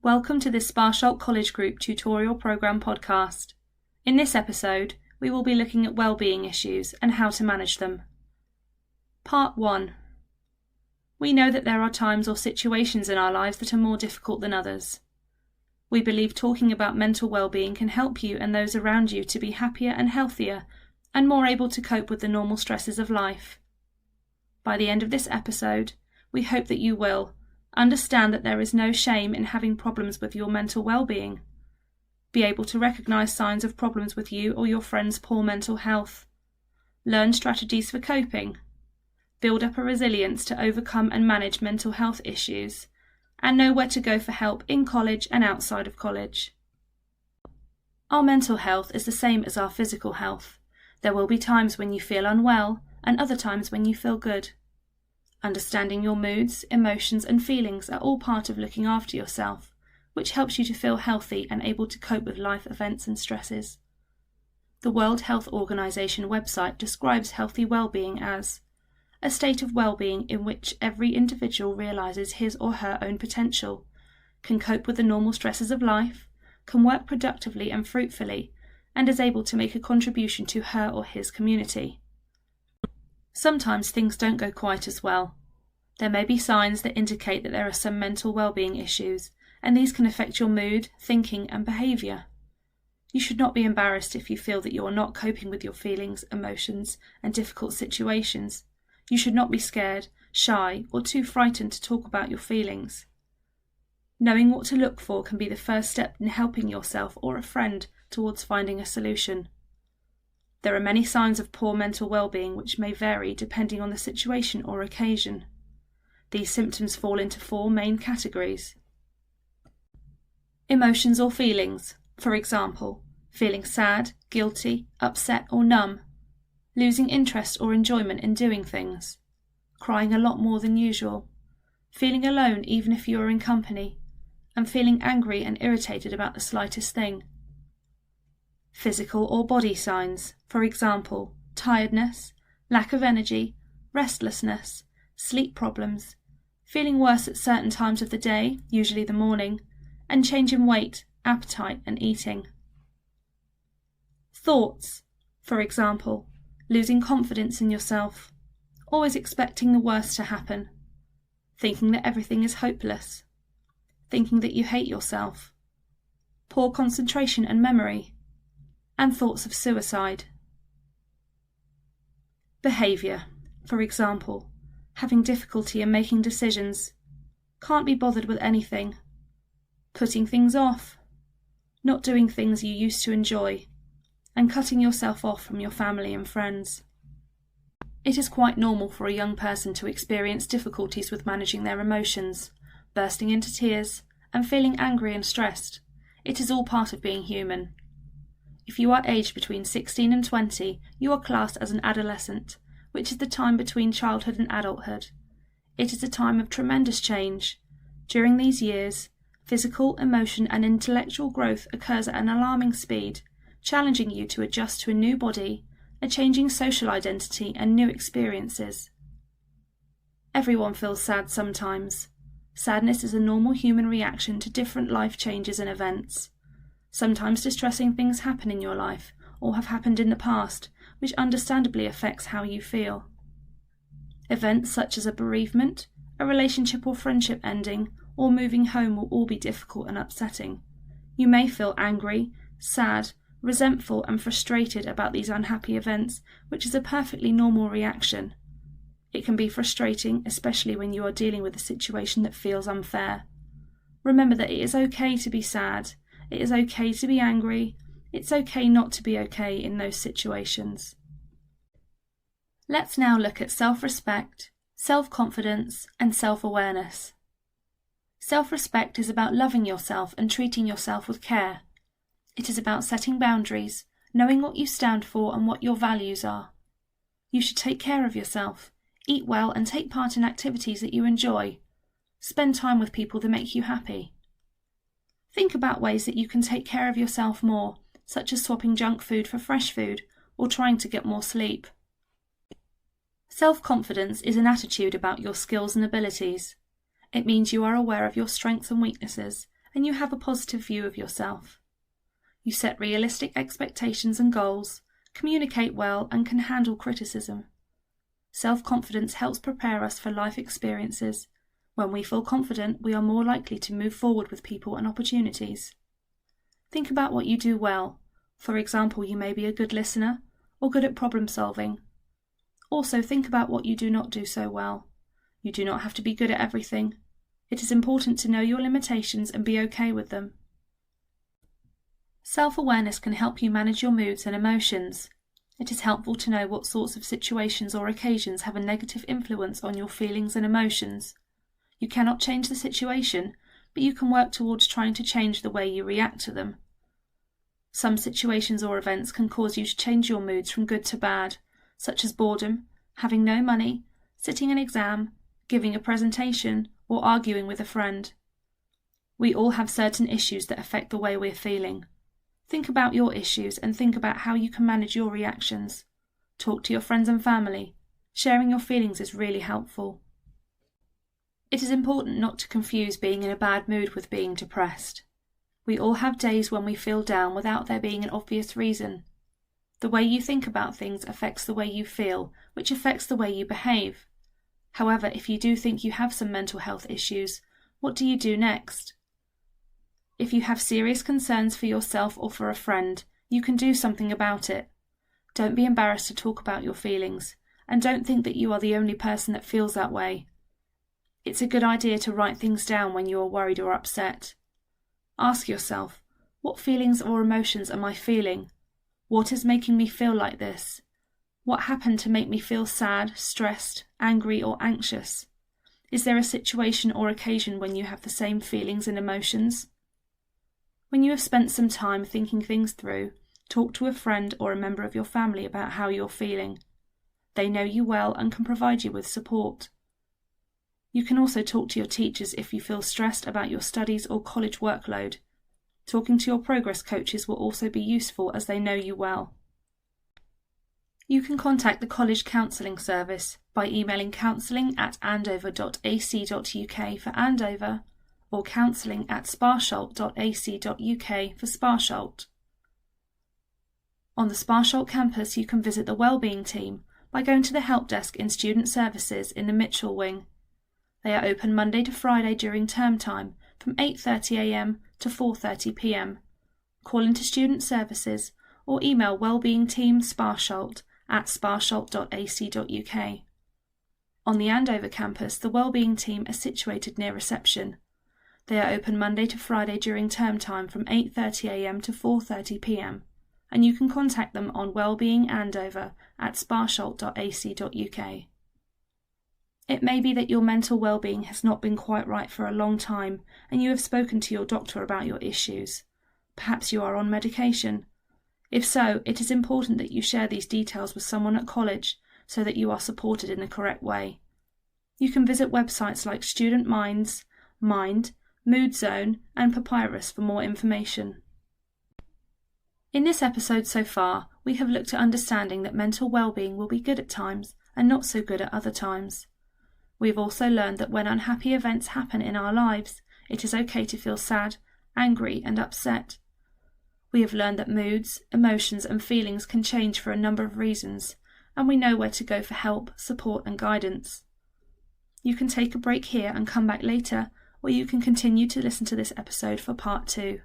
Welcome to this Sparsholt College Group tutorial program podcast. In this episode, we will be looking at wellbeing issues and how to manage them. Part 1. We know that there are times or situations in our lives that are more difficult than others. We believe talking about mental well-being can help you and those around you to be happier and healthier and more able to cope with the normal stresses of life. By the end of this episode, we hope that you will understand that there is no shame in having problems with your mental well-being. Be able to recognise signs of problems with you or your friend's poor mental health. Learn strategies for coping. Build up a resilience to overcome and manage mental health issues. And know where to go for help in college and outside of college. Our mental health is the same as our physical health. There will be times when you feel unwell and other times when you feel good. Understanding your moods, emotions and feelings are all part of looking after yourself, which helps you to feel healthy and able to cope with life events and stresses. The World Health Organization website describes healthy well-being as a state of well-being in which every individual realizes his or her own potential, can cope with the normal stresses of life, can work productively and fruitfully, and is able to make a contribution to her or his community. Sometimes things don't go quite as well. There may be signs that indicate that there are some mental well-being issues, and these can affect your mood, thinking, and behaviour. You should not be embarrassed if you feel that you are not coping with your feelings, emotions, and difficult situations. You should not be scared, shy, or too frightened to talk about your feelings. Knowing what to look for can be the first step in helping yourself or a friend towards finding a solution. There are many signs of poor mental well-being which may vary depending on the situation or occasion. These symptoms fall into 4 main categories. Emotions or feelings, for example, feeling sad, guilty, upset or numb, losing interest or enjoyment in doing things, crying a lot more than usual, feeling alone even if you are in company, and feeling angry and irritated about the slightest thing. Physical or body signs, for example, tiredness, lack of energy, restlessness, sleep problems, feeling worse at certain times of the day, usually the morning, and change in weight, appetite and eating. Thoughts, for example, losing confidence in yourself, always expecting the worst to happen, thinking that everything is hopeless, thinking that you hate yourself, poor concentration and memory, and thoughts of suicide. Behaviour, for example, having difficulty in making decisions, can't be bothered with anything, putting things off, not doing things you used to enjoy, and cutting yourself off from your family and friends. It is quite normal for a young person to experience difficulties with managing their emotions, bursting into tears, and feeling angry and stressed. It is all part of being human. If you are aged between 16 and 20, you are classed as an adolescent, which is the time between childhood and adulthood. It is a time of tremendous change. During these years, physical, emotion and intellectual growth occurs at an alarming speed, challenging you to adjust to a new body, a changing social identity and new experiences. Everyone feels sad sometimes. Sadness is a normal human reaction to different life changes and events. Sometimes distressing things happen in your life or have happened in the past, which understandably affects how you feel. Events such as a bereavement, a relationship or friendship ending, or moving home will all be difficult and upsetting. You may feel angry, sad, resentful and frustrated about these unhappy events, which is a perfectly normal reaction. It can be frustrating, especially when you are dealing with a situation that feels unfair. Remember that it is okay to be sad. It is okay to be angry. It's okay not to be okay in those situations. Let's now look at self-respect, self-confidence, and self-awareness. Self-respect is about loving yourself and treating yourself with care. It is about setting boundaries, knowing what you stand for and what your values are. You should take care of yourself, eat well and take part in activities that you enjoy. Spend time with people that make you happy. Think about ways that you can take care of yourself more, such as swapping junk food for fresh food or trying to get more sleep. Self-confidence is an attitude about your skills and abilities. It means you are aware of your strengths and weaknesses, and you have a positive view of yourself. You set realistic expectations and goals, communicate well, and can handle criticism. Self-confidence helps prepare us for life experiences. When we feel confident, we are more likely to move forward with people and opportunities. Think about what you do well. For example, you may be a good listener or good at problem solving. Also, think about what you do not do so well. You do not have to be good at everything. It is important to know your limitations and be okay with them. Self-awareness can help you manage your moods and emotions. It is helpful to know what sorts of situations or occasions have a negative influence on your feelings and emotions. You cannot change the situation, but you can work towards trying to change the way you react to them. Some situations or events can cause you to change your moods from good to bad, such as boredom, having no money, sitting an exam, giving a presentation, or arguing with a friend. We all have certain issues that affect the way we're feeling. Think about your issues and think about how you can manage your reactions. Talk to your friends and family. Sharing your feelings is really helpful. It is important not to confuse being in a bad mood with being depressed. We all have days when we feel down without there being an obvious reason. The way you think about things affects the way you feel, which affects the way you behave. However, if you do think you have some mental health issues, what do you do next? If you have serious concerns for yourself or for a friend, you can do something about it. Don't be embarrassed to talk about your feelings, and don't think that you are the only person that feels that way. It's a good idea to write things down when you are worried or upset. Ask yourself, what feelings or emotions am I feeling? What is making me feel like this? What happened to make me feel sad, stressed, angry, or anxious? Is there a situation or occasion when you have the same feelings and emotions? When you have spent some time thinking things through, talk to a friend or a member of your family about how you're feeling. They know you well and can provide you with support. You can also talk to your teachers if you feel stressed about your studies or college workload. Talking to your progress coaches will also be useful as they know you well. You can contact the College Counselling Service by emailing counselling@andover.ac.uk for Andover or counselling@sparsholt.ac.uk for Sparsholt. On the Sparsholt campus, you can visit the Wellbeing team by going to the help desk in Student Services in the Mitchell Wing. They are open Monday to Friday during term time from 8:30 a.m. to 4:30 p.m. Call into Student Services or email Wellbeing Team Sparsholt at sparsholt.ac.uk. On the Andover campus, the Wellbeing team are situated near reception. They are open Monday to Friday during term time from 8:30 a.m. to 4:30 p.m. and you can contact them on wellbeingandover@sparsholt.ac.uk. It may be that your mental well-being has not been quite right for a long time and you have spoken to your doctor about your issues. Perhaps you are on medication. If so, it is important that you share these details with someone at college so that you are supported in the correct way. You can visit websites like Student Minds, Mind, Mood Zone, and Papyrus for more information. In this episode so far, we have looked at understanding that mental well-being will be good at times and not so good at other times. We have also learned that when unhappy events happen in our lives, it is okay to feel sad, angry, and upset. We have learned that moods, emotions, and feelings can change for a number of reasons, and we know where to go for help, support, and guidance. You can take a break here and come back later, or you can continue to listen to this episode for part 2.